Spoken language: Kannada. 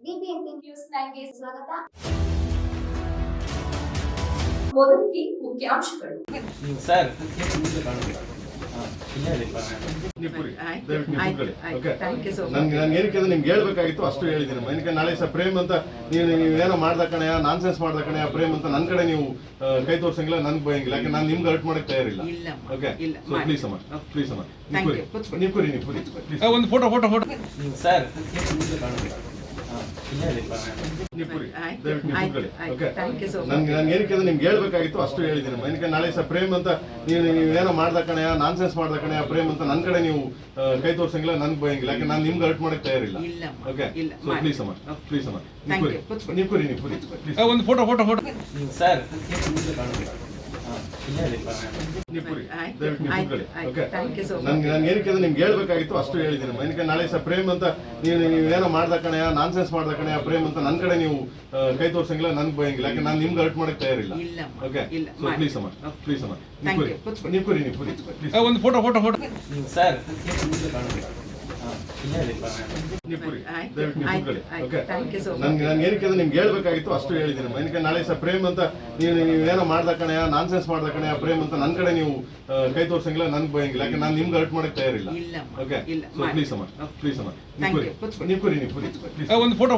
ಬಿಬಿಎಂಪಿ ನ್ಯೂಸ್ 9ಗೆ ಸ್ವಾಗತ. ಮೊದಲಿಗೆ ಮುಖ್ಯಾಂಶಗಳು. ಸರ್ ನಾನು ಏನಕ್ಕೆ ನಿಮ್ಗೆ ಹೇಳ್ಬೇಕಾಗಿತ್ತು ಅಷ್ಟು ಹೇಳಿದ್ದೀನಿ. ಏನಕ್ಕೆ ನಾಳೆ ಸಹ ಪ್ರೇಮ್ ಅಂತ ನೀವೇನೋ ಮಾಡ್ದ ಕಣೆಯ, ನಾನ್ಸೆನ್ಸ್ ಮಾಡ್ದ ಕಣೆಯ ಪ್ರೇಮ್ ಅಂತ ನನ್ನ ಕಡೆ ನೀವು ಕೈ ತೋರ್ಸಂಗಿಲ್ಲ, ನನ್ಗೆ ಬಯಂಗಿಲ್ಲ. ಯಾಕೆ ನಾನು ನಿಮ್ಗೆ ಹರ್ಟ್ ಮಾಡಕ್ ತಯಾರಿಲ್ಲ. ಓಕೆ, ಪ್ಲೀಸ್ ಅಮ್ಮ ನೀವು ಕುರಿ ಒಂದು ಫೋಟೋ ಸರ್ ನಾನು ಏನಕ್ಕೆ ನಿಮ್ಗೆ ಹೇಳ್ಬೇಕಾಗಿತ್ತು ಅಷ್ಟು ಹೇಳಿದ್ದೀನಿ. ಏನಕ್ಕೆ ನಾಳೆ ಸಹ ಪ್ರೇಮ್ ಅಂತ ನೀವೇನೋ ಮಾಡ್ದ ಕಣೆಯ, ನಾನ್ಸೆನ್ಸ್ ಮಾಡ್ದ ಕಣೆಯ ಪ್ರೇಮ್ ಅಂತ ನನ್ನ ಕಡೆ ನೀವು ಕೈ ತೋರ್ಸಂಗಿಲ್ಲ, ನನ್ಗೆ ಬಯಂಗಿಲ್ಲ. ಯಾಕೆ ನಾನು ನಿಮ್ಗೆ ಹರ್ಟ್ ಮಾಡಕ್ ತಯಾರಿಲ್ಲ. ಓಕೆ, ಪ್ಲೀಸ್ ಅಮ್ಮ ನೀವು ಕುರಿ ಒಂದು ಫೋಟೋ ಸರ್ ನಾನು ಏನಕ್ಕೆ ನಿಮ್ಗೆ ಹೇಳ್ಬೇಕಾಗಿತ್ತು ಅಷ್ಟು ಹೇಳಿದ್ದೀನಿ. ಏನಕ್ಕೆ ನಾಳೆ ಸಹ ಪ್ರೇಮ್ ಅಂತ ನೀವೇನೋ ಮಾಡ್ದ ಕಣೆಯ, ನಾನ್ಸೆನ್ಸ್ ಮಾಡ್ದ ಕಣೆಯ ಪ್ರೇಮ್ ಅಂತ ನನ್ನ ಕಡೆ ನೀವು ಕೈ ತೋರ್ಸಂಗಿಲ್ಲ, ನನ್ಗೆ ಬಯಂಗಿಲ್ಲ. ಯಾಕೆ ನಾನು ನಿಮ್ಗೆ ಹರ್ಟ್ ಮಾಡಕ್ ತಯಾರಿಲ್ಲ. ಓಕೆ, ಪ್ಲೀಸ್ ಅಮ್ಮ ನೀವು ಕುರಿ ಒಂದು ಫೋಟೋ ಸರ್ ನಾನು ಏನಕ್ಕೆ ನಿಮ್ಗೆ ಹೇಳ್ಬೇಕಾಗಿತ್ತು ಅಷ್ಟು ಹೇಳಿದ್ದೀನಿ. ಏನಕ್ಕೆ ನಾಳೆ ಸಹ ಪ್ರೇಮ್ ಅಂತ ನೀವೇನೋ ಮಾಡ್ದ ಕಣೆಯ, ನಾನ್ಸೆನ್ಸ್ ಮಾಡ್ದ ಕಣೆಯ ಪ್ರೇಮ್ ಅಂತ ನನ್ನ ಕಡೆ ನೀವು ಕೈ ತೋರ್ಸಂಗಿಲ್ಲ, ನನ್ಗೆ ಬಯಂಗಿಲ್ಲ. ಯಾಕೆ ನಾನು ನಿಮ್ಗೆ ಹರ್ಟ್ ಮಾಡಕ್ ತಯಾರಿಲ್ಲ. ಓಕೆ, ಪ್ಲೀಸ್ ಅಮ್ಮ ನೀವು ಕುರಿ ಒಂದು ಫೋಟೋ